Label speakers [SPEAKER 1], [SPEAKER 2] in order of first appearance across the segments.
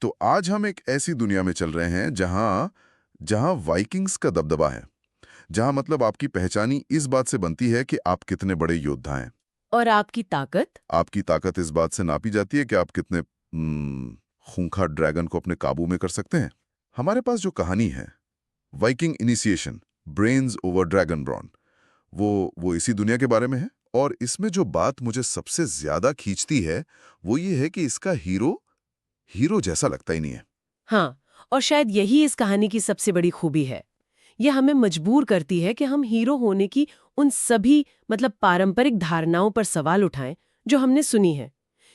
[SPEAKER 1] तो आज हम एक ऐसी दुनिया में चल रहे हैं जहां जहां वाइकिंग्स का दबदबा है, जहां मतलब आपकी पहचानी इस बात से बनती है कि आप कितने बड़े योद्धा हैं।
[SPEAKER 2] और आपकी ताकत?
[SPEAKER 1] आपकी ताकत इस बात से नापी जाती है कि आप कितने खूंखार ड्रैगन को अपने काबू में कर सकते हैं। हमारे पास जो कहानी है, Viking initiation, brains over dragon brawn, वो इसी दुनिया के बारे में है। और इसमें जो बात मुझे सबसे ज्यादा खींचती है वो ये है कि इसका हीरो हीरो जैसा लगता ही नहीं है।
[SPEAKER 2] हाँ, और शायद यही इस कहानी की सबसे बड़ी खूबी है। यह हमें मजबूर करती है कि हम हीरो होने की उन सभी पारंपरिक धारणाओं पर सवाल उठाएं जो हमने सुनी है।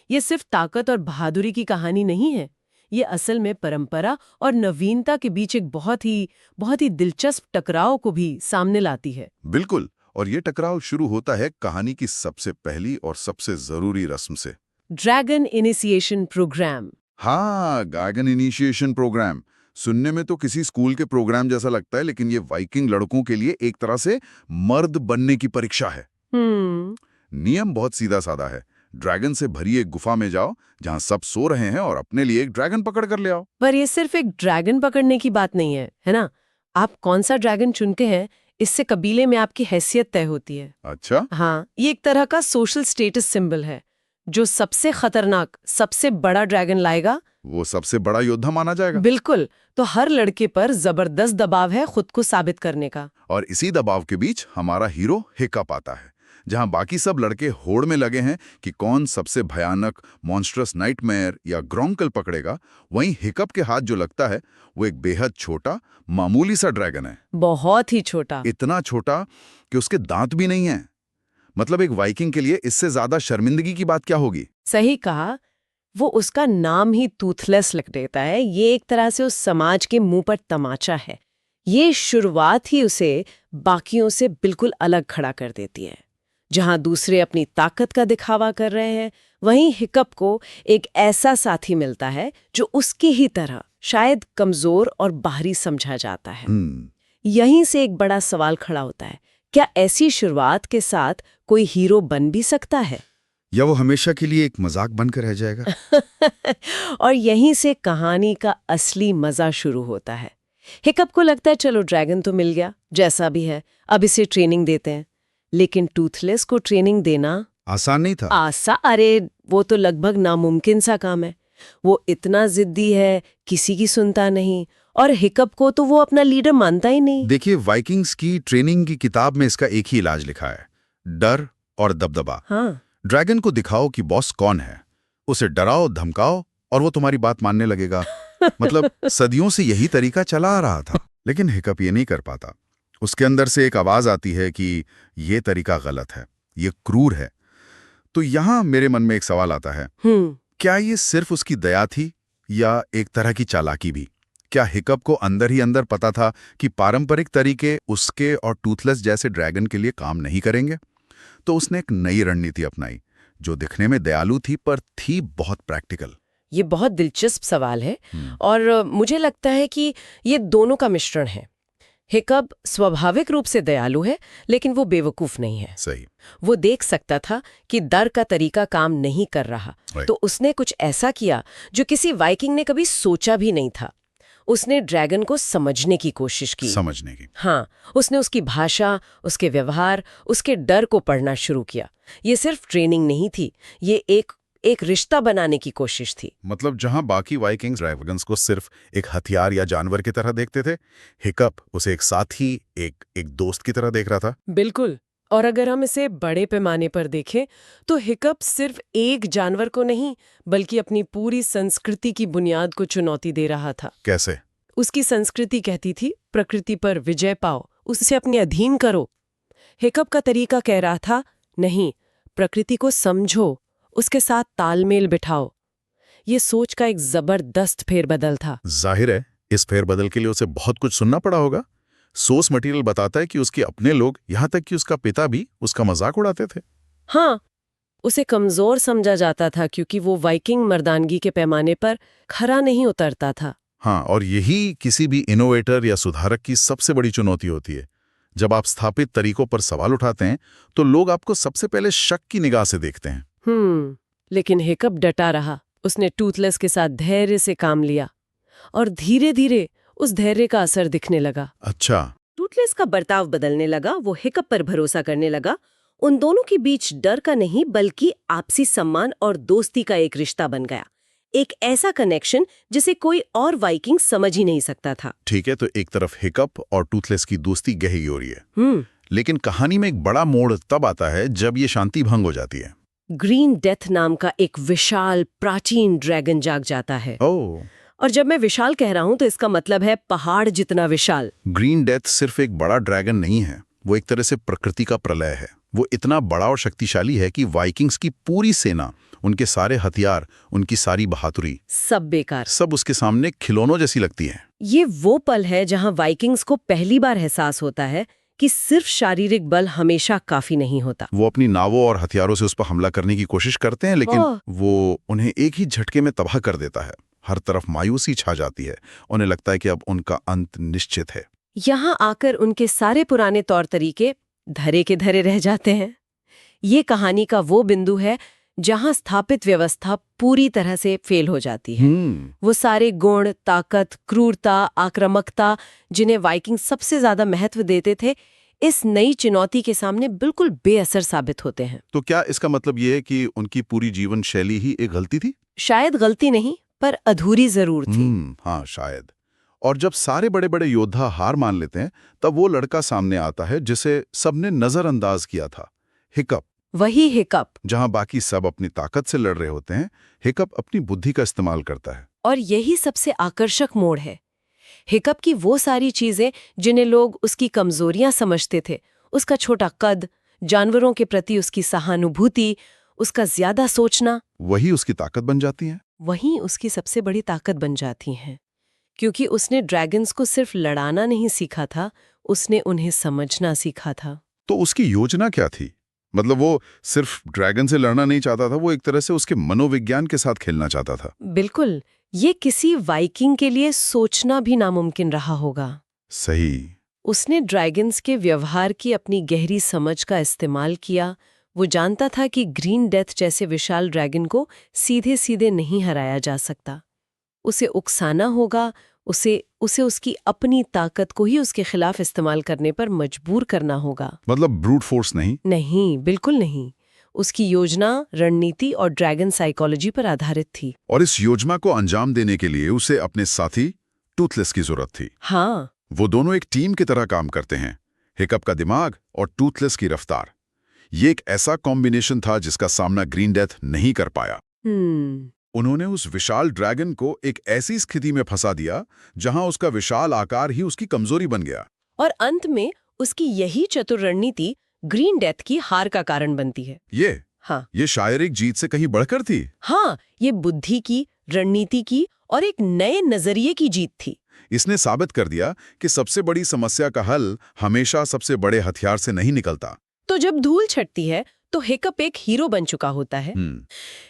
[SPEAKER 2] ये सिर्फ ताकत और बहादुरी की कहानी नहीं है। ये असल में परंपरा और नवीनता के बीच एक बहुत ही दिलचस्प टकराव को भी सामने लाती है।
[SPEAKER 1] बिल्कुल। और ये टकराव शुरू होता है कहानी की सबसे पहली और सबसे जरूरी रस्म से।
[SPEAKER 2] Dragon initiation programme.
[SPEAKER 1] हाँ, ड्रैगन इनिशिएशन प्रोग्राम। सुनने में तो किसी स्कूल के प्रोग्राम जैसा लगता है, लेकिन ये वाइकिंग लड़कों के लिए एक तरह से मर्द बनने की परीक्षा है। नियम बहुत सीधा साधा है। ड्रैगन से भरी एक गुफा में जाओ जहां सब सो रहे हैं और अपने लिए एक ड्रैगन पकड़ कर ले आओ।
[SPEAKER 2] पर ये सिर्फ एक ड्रैगन पकड़ने की बात नहीं है ना? आप कौन सा ड्रैगन चुनते हैं, इससे कबीले में आपकी हैसियत तय होती है।
[SPEAKER 1] अच्छा।
[SPEAKER 2] हाँ, ये एक तरह का सोशल स्टेटस सिंबल है। जो सबसे खतरनाक, सबसे बड़ा ड्रैगन लाएगा,
[SPEAKER 1] वो सबसे बड़ा योद्धा माना जाएगा।
[SPEAKER 2] बिल्कुल। तो हर लड़के पर जबरदस्त दबाव है खुद को साबित करने का।
[SPEAKER 1] और इसी दबाव के बीच हमारा हीरो हिकअप आता है। जहां बाकी सब लड़के होड़ में लगे हैं कि कौन सबसे भयानक मॉन्स्ट्रस नाइटमेयर या ग्रोंकल पकड़ेगा, वहीं हिकअप के हाथ जो लगता है वो एक बेहद छोटा मामूली सा ड्रैगन है।
[SPEAKER 2] बहुत ही छोटा।
[SPEAKER 1] इतना छोटा कि उसके दांत भी नहीं है। मतलब एक वाइकिंग के लिए इससे ज्यादा शर्मिंदगी की बात क्या होगी।
[SPEAKER 2] सही कहा। वो उसका नाम ही टूथलेस लिख देता है। ये एक तरह से उस समाज के मुंह पर तमाचा है। ये शुरुआत ही उसे बाकियों से बिल्कुल अलग खड़ा कर देती है। जहां दूसरे अपनी ताकत का दिखावा कर रहे हैं, वहीं हिकअप को एक ऐसा साथी मिलता है जो उसकी ही तरह शायद कमजोर और बाहरी समझा जाता है। यहीं से एक बड़ा सवाल खड़ा होता है, क्या ऐसी शुरुआत के साथ कोई हीरो बन भी सकता है,
[SPEAKER 1] या वो हमेशा के लिए एक मजाक बनकर रह जाएगा।
[SPEAKER 2] और यहीं से कहानी का असली मजा शुरू होता है। हिकअप को लगता है चलो ड्रैगन तो मिल गया, जैसा भी है, अब इसे ट्रेनिंग देते हैं। लेकिन टूथलेस को ट्रेनिंग देना
[SPEAKER 1] आसान नहीं था।
[SPEAKER 2] अरे वो तो लगभग नामुमकिन सा काम है। वो इतना जिद्दी है, किसी की सुनता नहीं, और हिकअप को तो वो अपना लीडर मानता ही नहीं।
[SPEAKER 1] देखिए, वाइकिंग्स की ट्रेनिंग की किताब में इसका एक ही इलाज लिखा है, डर और दबदबा।
[SPEAKER 2] हाँ।
[SPEAKER 1] ड्रैगन को दिखाओ कि बॉस कौन है, उसे डराओ, धमकाओ और वो तुम्हारी बात मानने लगेगा। मतलब सदियों से यही तरीका चला आ रहा था। लेकिन हिकअप ये नहीं कर पाता। उसके अंदर से एक आवाज आती है कि ये तरीका गलत है, ये क्रूर है। तो यहां मेरे मन में एक सवाल आता है, क्या ये सिर्फ उसकी दया थी या एक तरह की चालाकी भी? क्या हिकअप को अंदर ही अंदर पता था कि पारंपरिक तरीके उसके और टूथलेस जैसे ड्रैगन के लिए काम नहीं करेंगे? तो उसने एक नई रणनीति अपनाई जो दिखने में दयालु थी पर थी बहुत प्रैक्टिकल।
[SPEAKER 2] ये बहुत दिलचस्प सवाल है, और मुझे लगता है कि ये दोनों का मिश्रण है। हिकअप स्वाभाविक रूप से दयालु है, लेकिन वो बेवकूफ नहीं है।
[SPEAKER 1] सही।
[SPEAKER 2] वो देख सकता था कि डर का तरीका काम नहीं कर रहा, तो उसने कुछ ऐसा किया जो किसी वाइकिंग ने कभी सोचा भी नहीं था। उसने ड्रैगन को समझने की कोशिश की।
[SPEAKER 1] समझने की।
[SPEAKER 2] हाँ, उसने उसकी भाषा, उसके व्यवहार, उसके डर को पढ़ना शुरू किया। ये सिर्फ ट्रेनिंग नहीं थी, ये एक रिश्ता बनाने की कोशिश थी।
[SPEAKER 1] मतलब जहां बाकी वाइकिंग्स ड्रैगन्स को सिर्फ एक हथियार या जानवर की तरह देखते थे, हिकअप उसे एक साथी, एक दोस्त की तरह देख रहा था।
[SPEAKER 2] बिल्कुल। और अगर हम इसे बड़े पैमाने पर देखें तो हिकअप सिर्फ एक जानवर को नहीं, बल्कि अपनी पूरी संस्कृति की बुनियाद को चुनौती दे रहा था।
[SPEAKER 1] कैसे?
[SPEAKER 2] उसकी संस्कृति कहती थी प्रकृति पर विजय पाओ, उसे अपने अधीन करो। हिकअप का तरीका कह रहा था नहीं, प्रकृति को समझो, उसके साथ तालमेल बिठाओ। ये सोच का एक जबरदस्त फेरबदल था।
[SPEAKER 1] जाहिर है इस फेरबदल के लिए उसे बहुत कुछ सुनना पड़ा होगा। सोर्स मटेरियल बताता है कि उसके अपने लोग, यहां तक कि उसका पिता भी उसका मजाक उड़ाते थे।
[SPEAKER 2] हाँ, उसे कमजोर समझा जाता था क्योंकि वो वाइकिंग मर्दानगी के पैमाने पर खरा नहीं उतरता था।
[SPEAKER 1] हाँ, और यही किसी भी इनोवेटर या सुधारक की सबसे बड़ी चुनौती होती है। जब आप स्थापित तरीकों पर सवाल उठाते हैं तो लोग आपको सबसे पहले शक की निगाह से देखते हैं।
[SPEAKER 2] लेकिन हिकअप डटा रहा। उसने टूथलेस के साथ धैर्य से काम लिया और धीरे धीरे उस धैर्य का असर दिखने लगा।
[SPEAKER 1] अच्छा।
[SPEAKER 2] टूथलेस का बर्ताव बदलने लगा, वो हिकअप पर भरोसा करने लगा। उन दोनों के बीच डर का नहीं बल्कि आपसी सम्मान और दोस्ती का एक रिश्ता बन गया। एक ऐसा कनेक्शन जिसे कोई और वाइकिंग समझ ही नहीं सकता था।
[SPEAKER 1] ठीक है, तो एक तरफ हिकअप और टूथलेस की दोस्ती गहरी हो रही है, लेकिन कहानी में एक बड़ा मोड़ तब आता है जब ये शांति भंग हो जाती है।
[SPEAKER 2] ग्रीन डेथ नाम का एक विशाल प्राचीन ड्रैगन जाग जाता है।
[SPEAKER 1] ओह।
[SPEAKER 2] और जब मैं विशाल कह रहा हूं तो इसका मतलब है पहाड़ जितना विशाल।
[SPEAKER 1] ग्रीन डेथ सिर्फ एक बड़ा ड्रैगन नहीं है, वो एक तरह से प्रकृति का प्रलय है। वो इतना बड़ा और शक्तिशाली है कि वाइकिंग्स की पूरी सेना, उनके सारे हथियार, उनकी सारी बहादुरी,
[SPEAKER 2] सब बेकार,
[SPEAKER 1] सब उसके सामने खिलौनों जैसी लगती है।
[SPEAKER 2] ये वो पल है जहां वाइकिंग्स को पहली बार एहसास होता है कि सिर्फ शारीरिक बल हमेशा काफी नहीं होता।
[SPEAKER 1] वो अपनी नावों और हथियारों से उस पर हमला करने की कोशिश करते हैं, लेकिन वो उन्हें एक ही झटके में तबाह कर देता है। हर तरफ मायूसी छा जाती है, उन्हें लगता है कि अब उनका अंत निश्चित है।
[SPEAKER 2] यहाँ आकर उनके सारे पुराने तौर तरीके धरे के धरे रह जाते हैं। ये कहानी का वो बिंदु है जहां स्थापित व्यवस्था पूरी तरह से फेल हो जाती है। वो सारे गुण, ताकत, क्रूरता, आक्रामकता जिन्हें वाइकिंग सबसे ज्यादा महत्व देते थे, इस नई चुनौती के सामने बिल्कुल बेअसर साबित होते हैं।
[SPEAKER 1] तो क्या इसका मतलब ये है कि उनकी पूरी जीवन शैली ही एक गलती थी?
[SPEAKER 2] शायद गलती नहीं, पर अधूरी जरूर थी।
[SPEAKER 1] हाँ, शायद। और जब सारे बड़े बड़े योद्धा हार मान लेते हैं, तब वो लड़का सामने आता है जिसे सबने नजरअंदाज किया था, हिकअप।
[SPEAKER 2] वही हिकअप।
[SPEAKER 1] जहां बाकी सब अपनी ताकत से लड़ रहे होते हैं, हिकअप अपनी बुद्धि का इस्तेमाल करता है।
[SPEAKER 2] और यही सबसे आकर्षक मोड़ है। हिकअप की वो सारी चीजें जिन्हें लोग उसकी कमजोरियां समझते थे, उसका छोटा कद, जानवरों के प्रति उसकी सहानुभूति, उसका ज्यादा सोचना,
[SPEAKER 1] वही उसकी ताकत बन जाती है।
[SPEAKER 2] वही उसकी सबसे बड़ी ताकत बन जाती हैं। क्योंकि उसने ड्रैगन्स को सिर्फ लड़ाना नहीं सीखा था, उसने उन्हें समझना सीखा था।
[SPEAKER 1] तो उसकी योजना क्या थी? मतलब वो सिर्फ ड्रैगन से लड़ना नहीं चाहता था, वो एक तरह से उसके मनोविज्ञान के साथ खेलना चाहता था।
[SPEAKER 2] बिल्कुल, ये किसी वाइकिंग के लिए सोचना भी नामुमकिन रहा होगा।
[SPEAKER 1] सही।
[SPEAKER 2] उसने ड्रैगन्स के व्यवहार की अपनी गहरी समझ का इस्तेमाल किया। वो जानता था कि ग्रीन डेथ जैसे विशाल ड्रैगन को सीधे सीधे नहीं हराया जा सकता। उसे उकसाना होगा, उसे उसकी अपनी ताकत को ही उसके खिलाफ इस्तेमाल करने पर मजबूर करना होगा।
[SPEAKER 1] मतलब ब्रूट फोर्स नहीं?
[SPEAKER 2] नहीं, बिल्कुल नहीं। उसकी योजना, रणनीति और ड्रैगन साइकोलॉजी पर आधारित थी।
[SPEAKER 1] और इस योजना को अंजाम देने के लिए उसे अपने साथी टूथलेस की जरूरत थी।
[SPEAKER 2] हाँ।
[SPEAKER 1] वो दोनों एक टीम की तरह काम करते हैं, हिकअप का दिमाग और टूथलेस की रफ्तार। ये एक ऐसा कॉम्बिनेशन था जिसका सामना ग्रीन डेथ नहीं कर पाया। उन्होंने उस विशाल ड्रैगन को एक ऐसी स्थिति में फंसा दिया जहां उसका विशाल आकार ही उसकी कमजोरी बन गया।
[SPEAKER 2] और अंत में उसकी यही चतुर रणनीति ग्रीन डेथ की हार का कारण बनती है। ये
[SPEAKER 1] शायरिक जीत से कहीं बढ़कर थी।
[SPEAKER 2] हाँ, ये बुद्धि की, रणनीति की और एक नए नजरिए की जीत थी।
[SPEAKER 1] इसने साबित कर दिया कि सबसे बड़ी समस्या का हल हमेशा सबसे बड़े हथियार से नहीं निकलता।
[SPEAKER 2] तो जब धूल छटती है तो हिकअप एक हीरो बन चुका होता है।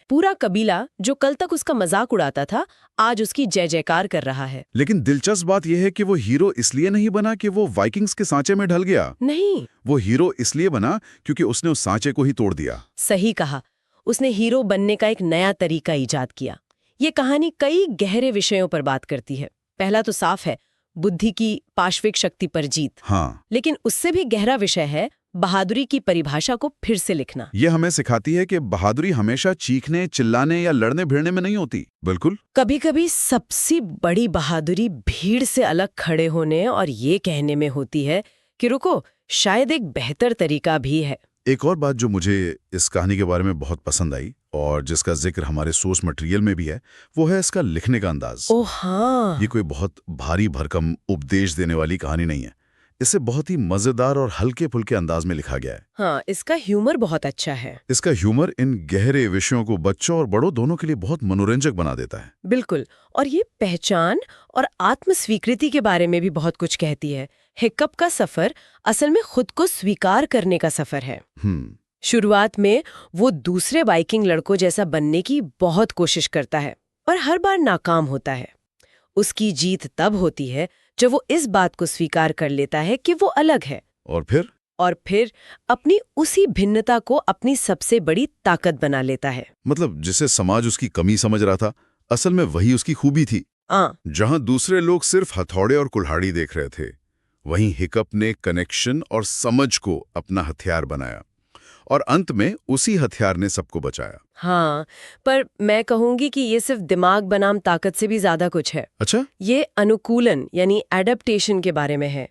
[SPEAKER 2] पूरा कबीला जो कल तक उसका मजाक उड़ाता था, आज उसकी जय जयकार कर रहा है।
[SPEAKER 1] लेकिन दिलचस्प बात यह है कि वो हीरो इसलिए नहीं बना कि वो वाइकिंग्स के सांचे में ढल गया।
[SPEAKER 2] नहीं,
[SPEAKER 1] वो हीरो इसलिए बना क्योंकि उसने उस सांचे को ही तोड़ दिया।
[SPEAKER 2] सही कहा। उसने हीरो बनने का एक नया तरीका ईजाद किया। ये कहानी कई गहरे विषयों पर बात करती है। पहला तो साफ है, बुद्धि की पाश्विक शक्ति पर जीत।
[SPEAKER 1] हाँ।
[SPEAKER 2] लेकिन उससे भी गहरा विषय है बहादुरी की परिभाषा को फिर से लिखना।
[SPEAKER 1] ये हमें सिखाती है कि बहादुरी हमेशा चीखने, चिल्लाने या लड़ने भिड़ने में नहीं होती। बिल्कुल।
[SPEAKER 2] कभी-कभी सबसे बड़ी बहादुरी भीड़ से अलग खड़े होने और ये कहने में होती है कि रुको, शायद एक बेहतर तरीका भी है।
[SPEAKER 1] एक और बात जो मुझे इस कहानी के बारे में बहुत पसंद आई और जिसका जिक्र हमारे सोर्स मटेरियल में भी है, वो है इसका लिखने का अंदाज।
[SPEAKER 2] ओह हाँ।
[SPEAKER 1] ये कोई बहुत भारी भरकम उपदेश देने वाली कहानी नहीं है। इसे बहुत ही मजेदार और हल्के फुल्के अंदाज में लिखा गया है।
[SPEAKER 2] हाँ, इसका ह्यूमर बहुत अच्छा है।
[SPEAKER 1] इसका ह्यूमर इन गहरे विषयों को बच्चों और बड़ों दोनों के लिए बहुत मनोरंजक बना देता है।
[SPEAKER 2] बिल्कुल। और ये पहचान और आत्मस्वीकृति के बारे में भी बहुत कुछ कहती है। हिकअप का सफर असल में खुद को स्वीकार करने का सफर है। शुरुआत में वो दूसरे वाइकिंग लड़कों जैसा बनने की बहुत कोशिश करता है और हर बार नाकाम होता है। उसकी जीत तब होती है जब वो इस बात को स्वीकार कर लेता है कि वो अलग है।
[SPEAKER 1] और
[SPEAKER 2] और फिर अपनी उसी भिन्नता को अपनी सबसे बड़ी ताकत बना लेता है।
[SPEAKER 1] मतलब जिसे समाज उसकी कमी समझ रहा था, असल में वही उसकी खूबी थी। जहां दूसरे लोग सिर्फ हथौड़े और कुल्हाड़ी देख रहे थे, वहीं हिकअप ने कनेक्शन और समझ को अपना हथियार बनाया, और अंत में उसी हथियार ने सबको बचाया।
[SPEAKER 2] हाँ, पर मैं कहूंगी कि ये सिर्फ दिमाग बनाम ताकत से भी ज्यादा कुछ है।
[SPEAKER 1] अच्छा?
[SPEAKER 2] ये अनुकूलन यानी एडेप्टेशन के बारे में है।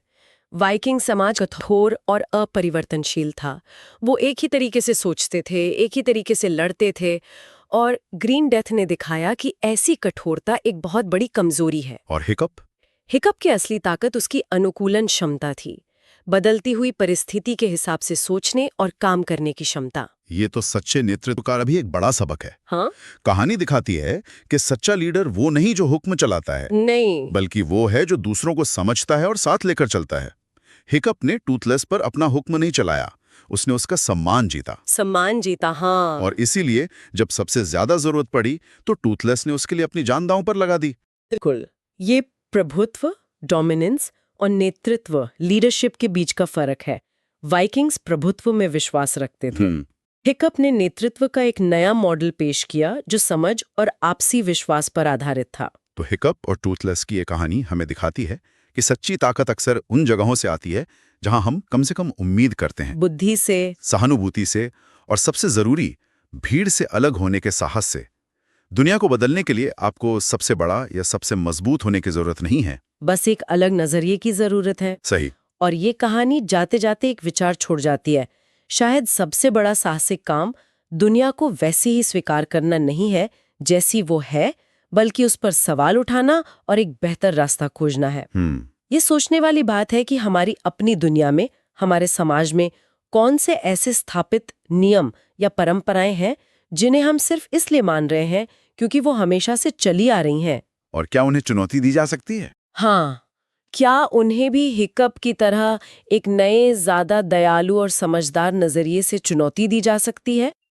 [SPEAKER 2] वाइकिंग समाज कठोर और अपरिवर्तनशील था। वो एक ही तरीके से सोचते थे, एक ही तरीके से लड़ते थे, और ग्रीन डेथ ने दिखाया कि ऐसी कठोरता एक बहुत बड़ी कमजोरी है।
[SPEAKER 1] और हिकअप?
[SPEAKER 2] हिकअप की असली ताकत उसकी अनुकूलन क्षमता थी, बदलती हुई परिस्थिति के हिसाब से सोचने और काम करने की क्षमता।
[SPEAKER 1] ये तो सच्चे नेतृत्व का भी एक बड़ा सबक है।
[SPEAKER 2] हाँ?
[SPEAKER 1] कहानी दिखाती है कि सच्चा लीडर वो नहीं जो हुक्म चलाता है,
[SPEAKER 2] नहीं,
[SPEAKER 1] बल्कि वो है जो दूसरों को समझता है और साथ लेकर चलता है। हिकअप ने टूथलेस पर अपना हुक्म नहीं चलाया, उसने उसका सम्मान जीता।
[SPEAKER 2] सम्मान जीता, हाँ।
[SPEAKER 1] और इसीलिए जब सबसे ज्यादा जरूरत पड़ी तो टूथलेस ने उसके लिए अपनी जान दांव पर लगा दी।
[SPEAKER 2] बिल्कुल। ये प्रभुत्व, डोमिनेंस और नेतृत्व, लीडरशिप के बीच का फर्क है। वाइकिंग्स प्रभुत्व में विश्वास रखते थे। हिकअप ने नेतृत्व का एक नया मॉडल पेश किया जो समझ और आपसी विश्वास पर आधारित था।
[SPEAKER 1] तो हिकअप और टूथलेस की ये कहानी हमें दिखाती है कि सच्ची ताकत अक्सर उन जगहों से आती है जहां हम कम से कम उम्मीद करते हैं।
[SPEAKER 2] बुद्धि से,
[SPEAKER 1] सहानुभूति से, और सबसे जरूरी, भीड़ से अलग होने के साहस से। दुनिया को बदलने के लिए आपको सबसे बड़ा या सबसे मजबूत होने की जरूरत नहीं है,
[SPEAKER 2] बस एक अलग नजरिए की जरूरत है।
[SPEAKER 1] सही।
[SPEAKER 2] और ये कहानी जाते जाते एक विचार छोड़ जाती है। शायद सबसे बड़ा साहसिक काम दुनिया को वैसे ही स्वीकार करना नहीं है जैसी वो है, बल्कि उस पर सवाल उठाना और एक बेहतर रास्ता खोजना है। ये सोचने वाली बात है कि हमारी अपनी दुनिया में, हमारे समाज में कौन से ऐसे स्थापित नियम या परंपराएं हैं जिन्हें हम सिर्फ इसलिए मान रहे हैं क्योंकि वो हमेशा से चली आ रही हैं।
[SPEAKER 1] और क्या उन्हें चुनौती दी जा सकती है?
[SPEAKER 2] हाँ, क्या उन्हें भी हिकअप की तरह एक नए, ज्यादा दयालु और समझदार नजरिए से चुनौती दी जा सकती है?